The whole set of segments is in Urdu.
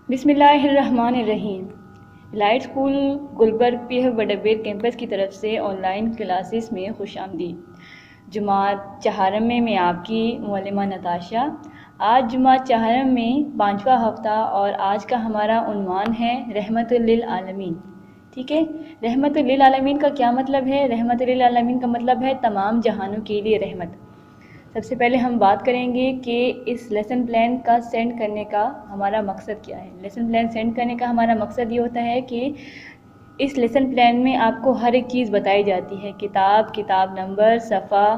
بسم اللہ الرحمن الرحیم۔ Light school Gulberg P F Badaber campus کی طرف سے آن لائن کلاسز میں خوش آمدید۔ جماعت چہارم میں آپ کی معلمہ نتاشا۔ آج جماعت چہارم میں 5واں ہفتہ اور آج کا ہمارا عنوان ہے رحمت للعالمین۔ ٹھیک ہے، رحمت للعالمین کا کیا مطلب ہے؟ رحمت للعالمین کا مطلب ہے تمام جہانوں کے لیے رحمت۔ سب سے پہلے ہم بات کریں گے کہ اس لیسن پلان کا سینڈ کرنے کا ہمارا مقصد کیا ہے۔ لیسن پلان سینڈ کرنے کا ہمارا مقصد یہ ہوتا ہے کہ اس لیسن پلان میں آپ کو ہر ایک چیز بتائی جاتی ہے، کتاب نمبر، صفحہ،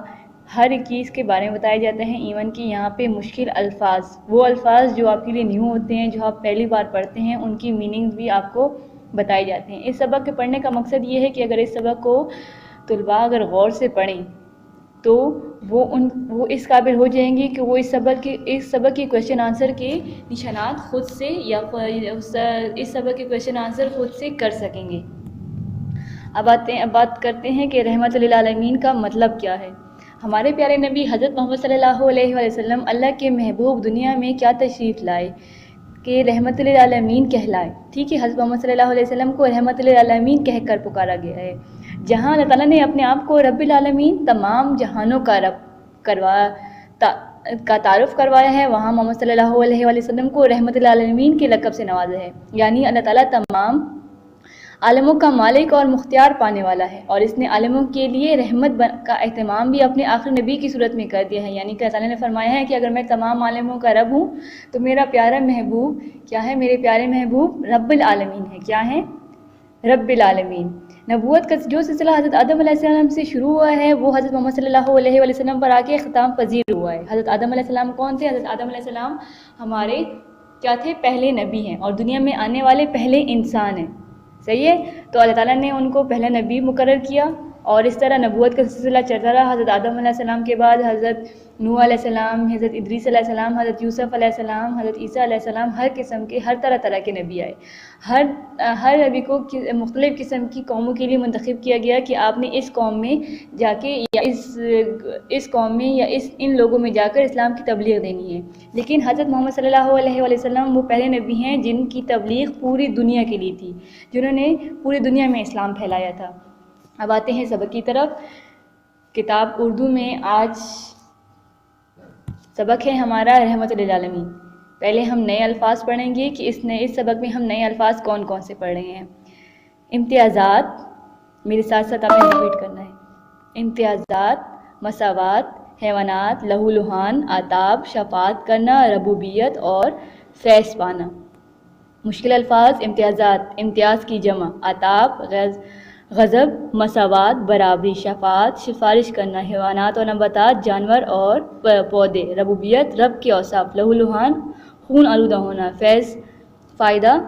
ہر ایک چیز کے بارے میں بتایا جاتا ہے۔ ایون کہ یہاں پہ مشکل الفاظ، وہ الفاظ جو آپ کے لیے نیو ہوتے ہیں، جو آپ پہلی بار پڑھتے ہیں، ان کی میننگز بھی آپ کو بتائے جاتے ہیں۔ اس سبق کے پڑھنے کا مقصد یہ ہے کہ اگر اس سبق کو طلباء اگر غور سے پڑھیں تو وہ اس قابل ہو جائیں گے کہ وہ اس سبق کے کویشچن آنسر کے نشانات خود سے یا اس سبق کے کویشچن آنسر خود سے کر سکیں گے۔ اب بات کرتے ہیں کہ رحمت للعالمین کا مطلب کیا ہے۔ ہمارے پیارے نبی حضرت محمد صلی اللہ علیہ وسلم اللہ کے محبوب دنیا میں کیا تشریف لائے کہ رحمت للعالمین کہلائے۔ ٹھیک ہے، حضرت محمد صلی اللہ علیہ وسلم کو رحمت للعالمین کہہ کر پکارا گیا ہے۔ جہاں اللہ تعالیٰ نے اپنے آپ کو رب العالمین، تمام جہانوں کا رب کا تعارف کروایا ہے، وہاں محمد صلی اللہ علیہ وسلم کو رحمت للعالمین کے لقب سے نوازا ہے۔ یعنی اللہ تعالیٰ تمام عالموں کا مالک اور مختار پانے والا ہے، اور اس نے عالموں کے لیے رحمت کا اہتمام بھی اپنے آخری نبی کی صورت میں کر دیا ہے۔ یعنی کہ اللہ تعالیٰ نے فرمایا ہے کہ اگر میں تمام عالموں کا رب ہوں تو میرا پیارا محبوب کیا ہے؟ میرے پیارے محبوب رب العالمین ہے۔ کیا ہے؟ رب العالمین۔ نبوت کا جو سلسلہ حضرت آدم علیہ السلام سے شروع ہوا ہے وہ حضرت محمد صلی اللہ علیہ وسلم پر آ کے ختم پذیر ہوا ہے۔ حضرت آدم علیہ السلام کون تھے؟ حضرت آدم علیہ السلام ہمارے کیا تھے؟ پہلے نبی ہیں اور دنیا میں آنے والے پہلے انسان ہیں۔ صحیح ہے، تو اللہ تعالیٰ نے ان کو پہلا نبی مقرر کیا اور اس طرح نبوت کا سلسلہ چلتا رہا۔ حضرت آدم علیہ السلام کے بعد حضرت نوح علیہ السلام، حضرت ادریس علیہ السلام، حضرت یوسف علیہ السلام، حضرت عیسیٰ علیہ السلام، ہر قسم کے، ہر طرح کے نبی آئے۔ ہر نبی کو مختلف قسم کی قوموں کے لیے منتخب کیا گیا کہ آپ نے اس قوم میں جا کے یا اس قوم میں یا ان لوگوں میں جا کر اسلام کی تبلیغ دینی ہے۔ لیکن حضرت محمد صلی اللہ علیہ وسلم وہ پہلے نبی ہیں جن کی تبلیغ پوری دنیا کے لیے تھی، جنہوں نے پوری دنیا میں اسلام پھیلایا تھا۔ اب آتے ہیں سبق کی طرف۔ کتاب اردو میں آج سبق ہے ہمارا رحمت للعالمین۔ پہلے ہم نئے الفاظ پڑھیں گے کہ اس سبق میں ہم نئے الفاظ کون کون سے پڑھ رہے ہیں۔ امتیازات، میرے ساتھ ساتھ آپ نے ریپیٹ کرنا ہے۔ امتیازات، مساوات، حیوانات، لہو لہان، آداب، شفاعت کرنا، ربوبیت اور فیض پانا۔ مشکل الفاظ: امتیازات، امتیاز کی جمع، آداب، غضب، مساوات، برابری، شفاعت، سفارش کرنا، حیوانات اور نباتات، جانور اور پودے، ربوبیت، رب کے اوصاف، لہو لہان، خون آلودہ ہونا، فیض، فائدہ۔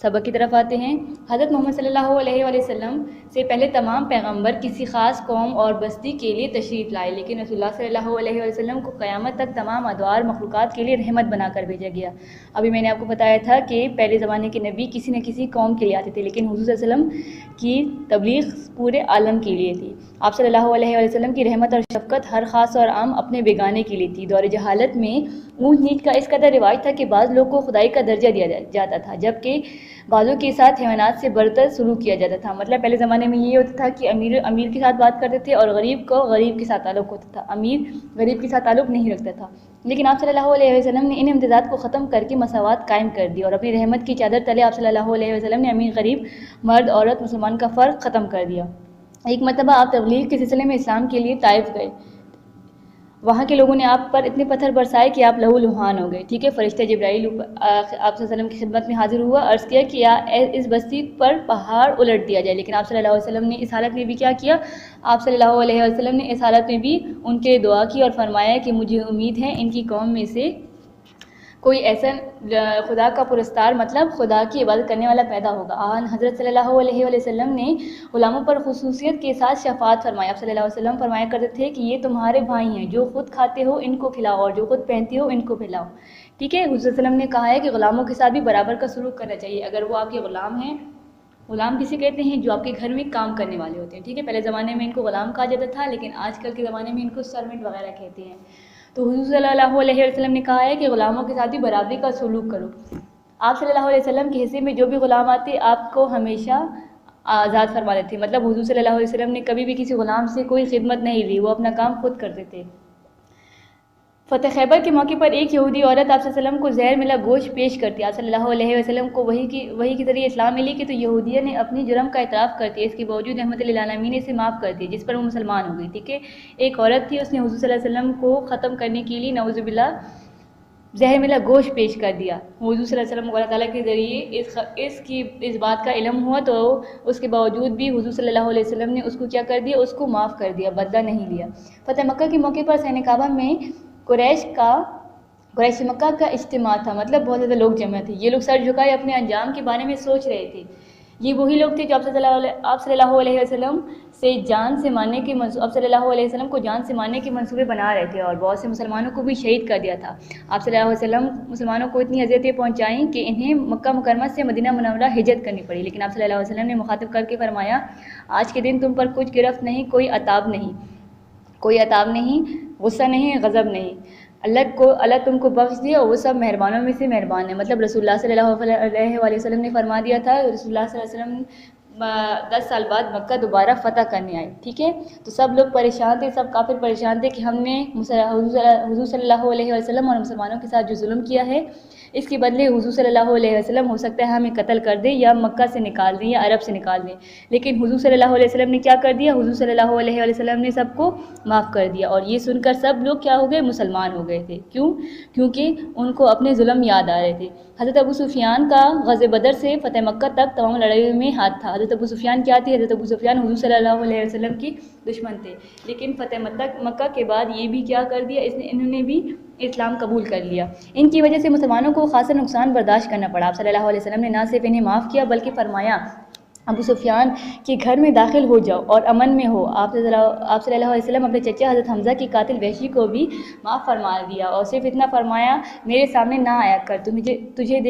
سبق کی طرف آتے ہیں۔ حضرت محمد صلی اللہ علیہ وسلم سے پہلے تمام پیغمبر کسی خاص قوم اور بستی کے لیے تشریف لائے، لیکن رسول اللہ صلی اللہ علیہ وسلم کو قیامت تک تمام ادوار مخلوقات کے لیے رحمت بنا کر بھیجا گیا۔ ابھی میں نے آپ کو بتایا تھا کہ پہلے زمانے کے نبی کسی نہ کسی قوم کے لیے آتے تھے، لیکن حضور صلی اللہ علیہ وسلم کی تبلیغ پورے عالم کے لیے تھی۔ آپ صلی اللہ علیہ وسلم کی رحمت اور شفقت ہر خاص اور عام اپنے بیگانے کے لیے تھی۔ دور جہالت میں اونچ نیچ کا اس قدر رواج تھا کہ بعض لوگوں کو خدائی کا درجہ دیا جاتا تھا، جبکہ بعضوں کے ساتھ حیوانات سے برتر سلوک کیا جاتا تھا۔ مطلب پہلے زمانے میں یہ ہوتا تھا کہ امیر کے ساتھ بات کرتے تھے اور غریب کو غریب کے ساتھ تعلق ہوتا تھا، امیر غریب کے ساتھ تعلق نہیں رکھتا تھا۔ لیکن آپ صلی اللہ علیہ وسلم نے ان امتیازات کو ختم کر کے مساوات قائم کر دی، اور اپنی رحمت کی چادر تلے آپ صلی اللہ علیہ وسلم نے امیر غریب، مرد عورت، مسلمان کا فرق ختم کر دیا۔ ایک مرتبہ آپ تبلیغ کے سلسلے میں اسلام کے لیے طائف گئے، وہاں کے لوگوں نے آپ پر اتنے پتھر برسائے کہ آپ لہو لہان ہو گئے۔ ٹھیک ہے، فرشتہ جبرائیل آپ صلی اللہ علیہ وسلم کی خدمت میں حاضر ہوا، عرض کیا کہ اس بستی پر پہاڑ الٹ دیا جائے، لیکن آپ صلی اللہ علیہ وسلم نے اس حالت میں بھی کیا کیا؟ آپ صلی اللہ علیہ وسلم نے اس حالت میں بھی ان کے دعا کی اور فرمایا کہ مجھے امید ہے ان کی قوم میں سے کوئی ایسا خدا کا پرستار، مطلب خدا کی عبادت کرنے والا پیدا ہوگا۔ حضرت صلی اللہ علیہ وسلم نے غلاموں پر خصوصیت کے ساتھ شفاعت فرمائی۔ آپ صلی اللہ علیہ وسلم فرمایا کرتے تھے کہ یہ تمہارے بھائی ہیں، جو خود کھاتے ہو ان کو کھلاؤ اور جو خود پہنتے ہو ان کو پہناؤ۔ ٹھیک ہے، حضرت صلی اللہ علیہ وسلم نے کہا ہے کہ غلاموں کے ساتھ بھی برابر کا سلوک کرنا چاہیے۔ اگر وہ آپ کے غلام ہیں، غلام کسے کہتے ہیں؟ جو آپ کے گھر میں کام کرنے والے ہوتے ہیں۔ ٹھیک ہے، پہلے زمانے میں ان کو غلام کہا جاتا تھا، لیکن آج کل کے زمانے میں ان کو سرونٹ وغیرہ کہتے ہیں۔ تو حضور صلی اللہ علیہ وسلم نے کہا ہے کہ غلاموں کے ساتھ بھی برابری کا سلوک کرو۔ آپ صلی اللہ علیہ وسلم کے حصے میں جو بھی غلام آتے آپ کو ہمیشہ آزاد فرما دیتے، مطلب حضور صلی اللہ علیہ وسلم نے کبھی بھی کسی غلام سے کوئی خدمت نہیں لی، وہ اپنا کام خود کرتے تھے۔ فتح خیبر کے موقع پر ایک یہودی عورت آپ صلی اللہ علیہ وسلم کو زہر ملا گوشت پیش کرتی، آپ صلی اللہ علیہ وسلم کو وحی کے ذریعے اسلام ملی کہ تو یہودیہ نے اپنی جرم کا اعتراف کرتی ہے، اس کے باوجود رحمت للعالمین نے اسے معاف کر دی جس پر وہ مسلمان ہو گئی، ٹھیک ہے۔ ایک عورت تھی، اس نے حضور صلی اللہ علیہ وسلم کو ختم کرنے کے لیے نعوذ باللہ زہر ملا گوشت پیش کر دیا، حضور صلی اللہ علیہ وسلم کو اللہ تعالیٰ کے ذریعے اس بات کا علم ہوا، تو اس کے باوجود بھی حضور صلی اللہ علیہ وسلم نے اس کو کیا کر دیا، اس کو معاف کر دیا، بدلہ نہیں لیا۔ فتح مکہ کے موقع پر صحن کعبہ میں قریش مکہ کا اجتماع تھا، مطلب بہت زیادہ لوگ جمع تھے، یہ لوگ سر جھکائے اپنے انجام کے بارے میں سوچ رہے تھے۔ یہ وہی لوگ تھے جو آپ صلی اللہ علیہ وسلم آپ صلی اللہ علیہ وسلم کو جان سے مارنے کے منصوبے بنا رہے تھے، اور بہت سے مسلمانوں کو بھی شہید کر دیا تھا۔ آپ صلی اللہ علیہ وسلم مسلمانوں کو اتنی اذیتیں پہنچائیں کہ انہیں مکہ مکرمہ سے مدینہ منورہ ہجرت کرنی پڑی، لیکن آپ صلی اللہ علیہ وسلم نے مخاطب کر کے فرمایا، آج کے دن تم پر کچھ گرفت نہیں، کوئی عتاب نہیں، غصہ نہیں، غضب نہیں، اللہ تم کو بخش دیا، وہ سب مہربانوں میں سے مہربان ہے۔ مطلب رسول اللہ صلی اللہ علیہ وسلم نے فرما دیا تھا، رسول اللہ صلی اللہ علیہ وسلم 10 سال بعد مکہ دوبارہ فتح کرنے آئے، ٹھیک ہے۔ تو سب لوگ پریشان تھے، سب کافر پریشان تھے کہ ہم نے حضور صلی اللہ علیہ وسلم اور مسلمانوں کے ساتھ جو ظلم کیا ہے، اس کے بدلے حضور صلی اللہ علیہ وسلم ہو سکتا ہے ہمیں قتل کر دے یا مکہ سے نکال دیں یا عرب سے نکال دیں، لیکن حضور صلی اللہ علیہ وسلم نے کیا کر دیا، حضور صلی اللہ علیہ وسلم نے سب کو معاف کر دیا، اور یہ سن کر سب لوگ کیا ہو گئے، مسلمان ہو گئے تھے۔ کیونکہ ان کو اپنے ظلم یاد آ رہے تھے۔ حضرت ابو سفیان کا غزوہ بدر سے فتح مکہ تک تمام لڑائیوں میں ہاتھ تھا۔ حضرت ابو سفیان کیا تھے؟ حضرت ابو سفیان حضور صلی اللہ علیہ وسلم کی دشمن تھے، لیکن فتح مکہ کے بعد یہ بھی کیا کر دیا، انہوں نے بھی اسلام قبول کر لیا۔ ان کی وجہ سے مسلمانوں کو خاصا نقصان برداشت کرنا پڑا۔ آپ صلی اللہ علیہ وسلم نے نہ صرف انہیں معاف کیا بلکہ فرمایا، ابو سفیان کے گھر میں داخل ہو جاؤ اور امن میں ہو۔ آپ صلی اللہ علیہ وسلم اپنے چچا حضرت حمزہ کی قاتل وحشی کو بھی معاف فرما دیا، اور صرف اتنا فرمایا، میرے سامنے نہ آیا کر، تمہیں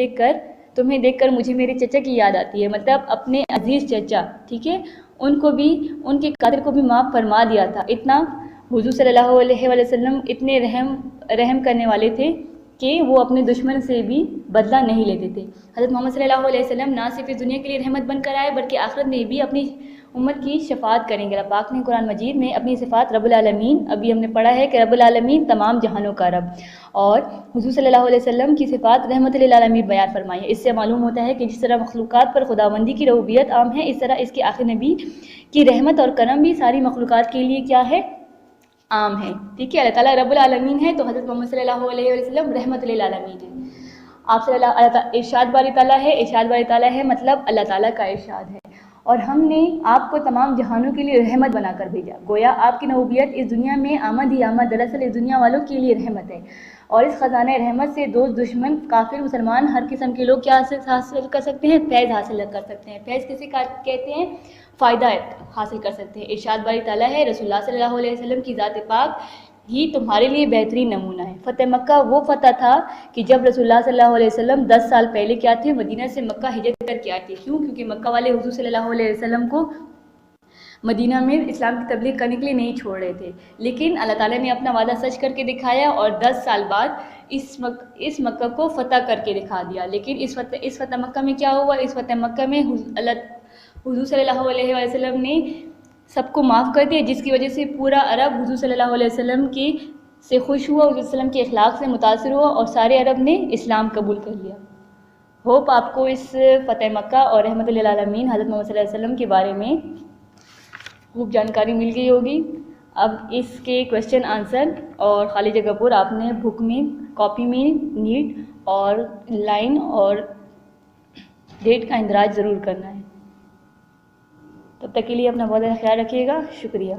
دیکھ کر مجھے میرے چچا کی یاد آتی ہے، مطلب اپنے عزیز چچا، ٹھیک ہے، ان کے قاتل کو بھی معاف فرما دیا تھا۔ اتنا حضور صلی اللہ علیہ وسلم اتنے رحم کرنے والے تھے کہ وہ اپنے دشمن سے بھی بدلہ نہیں لیتے تھے۔ حضرت محمد صلی اللہ علیہ وسلم نہ صرف اس دنیا کے لیے رحمت بن کر آئے بلکہ آخرت میں بھی اپنی امت کی شفاعت کریں گے۔ اللہ پاک نے قرآن مجید میں اپنی صفات رب العالمین، ابھی ہم نے پڑھا ہے کہ رب العالمین تمام جہانوں کا رب، اور حضور صلی اللہ علیہ وسلم کی صفات رحمت للعالمین بیان فرمائی ہے۔ اس سے معلوم ہوتا ہے کہ جس طرح مخلوقات پر خداوندی کی ربوبیت عام ہے، اس طرح اس کے آخر نبی کی رحمت اور کرم بھی ساری مخلوقات کے لیے کیا ہے، عام ہے، ٹھیک ہے۔ اللہ تعالیٰ رب العالمین ہے تو حضرت محمد صلی اللہ علیہ وسلم رحمت للعالمین ہے۔ آپ صلی اللہ ارشاد باری تعالیٰ ہے مطلب اللہ تعالیٰ کا ارشاد ہے، اور ہم نے آپ کو تمام جہانوں کے لیے رحمت بنا کر بھیجا، گویا آپ کی نبوت اس دنیا میں آمد ہی آمد دراصل اس دنیا والوں کے لیے رحمت ہے، اور اس خزانہ رحمت سے دوست، دشمن، کافر، مسلمان، ہر قسم کے لوگ کیا حاصل کر سکتے ہیں، فیض حاصل کر سکتے ہیں۔ فیض کسے کہتے ہیں؟ فائدہ حاصل کر سکتے ہیں۔ ارشاد باری تعالیٰ ہے، رسول اللہ صلی اللہ علیہ وسلم کی ذات پاک ہی تمہارے لیے بہترین نمونہ ہے۔ فتح مکہ وہ فتح تھا کہ جب رسول اللہ صلی اللہ علیہ وسلم 10 سال پہلے کیا تھے، مدینہ سے مکہ ہجرت کر کے آئے تھے۔ کیونکہ مکہ والے حضور صلی اللہ علیہ وسلم کو مدینہ میں اسلام کی تبلیغ کرنے کے لیے نہیں چھوڑ رہے تھے، لیکن اللہ تعالیٰ نے اپنا وعدہ سچ کر کے دکھایا، اور 10 سال بعد اس مکہ کو فتح کر کے دکھا دیا۔ لیکن اس فتح مکہ میں کیا ہوا؟ اس فتح مکہ میں حضور صلی اللہ علیہ وسلم نے سب کو معاف کر دیا، جس کی وجہ سے پورا عرب حضور صلی اللہ علیہ وسلم سے خوش ہوا، حضور صلی اللہ علیہ وسلم کے اخلاق سے متاثر ہوا، اور سارے عرب نے اسلام قبول کر لیا۔ ہوپ آپ کو اس فتح مکہ اور رحمت للعالمین حضرت محمد صلی اللہ علیہ وسلم کے بارے میں خوب جانکاری مل گئی ہوگی۔ اب اس کے کویشچن آنسر اور خالی جگہ پر آپ نے بک میں، کاپی میں نیٹ اور لائن اور ڈیٹ کا اندراج ضرور کرنا ہے۔ تب تک کے لیے اپنا بہت زیادہ خیال رکھیے گا، شکریہ۔